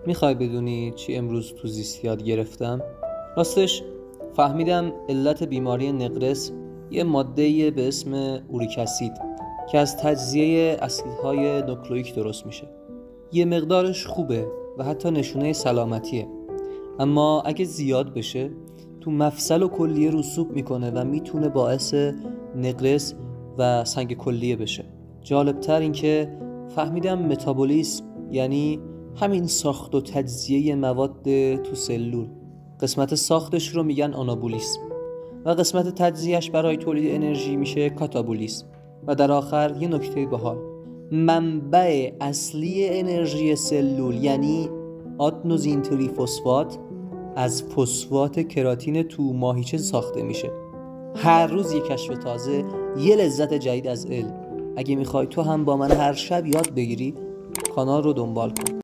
میخوای بدونی چی امروز تو زیست یاد گرفتم؟ راستش فهمیدم علت بیماری نقرس یه ماده‌ایه به اسم اوریک اسید که از تجزیه اسیدهای نوکلئیک درست میشه. یه مقدارش خوبه و حتی نشونه سلامتیه، اما اگه زیاد بشه تو مفصل و کلیه رسوب میکنه و میتونه باعث نقرس و سنگ کلیه بشه. جالبتر این که فهمیدم متابولیسم یعنی همین ساخت و تجزیه مواد تو سلول، قسمت ساختش رو میگن آنابولیسم و قسمت تجزیهش برای تولید انرژی میشه کاتابولیسم. و در آخر یه نکته باحال، منبع اصلی انرژی سلول یعنی آدنوزین تریفسفات از فسفات کراتین تو ماهیچه ساخته میشه. هر روز یه کشف تازه، یه لذت جدید از علم. اگه میخوای تو هم با من هر شب یاد بگیری، کانال رو دنبال کن.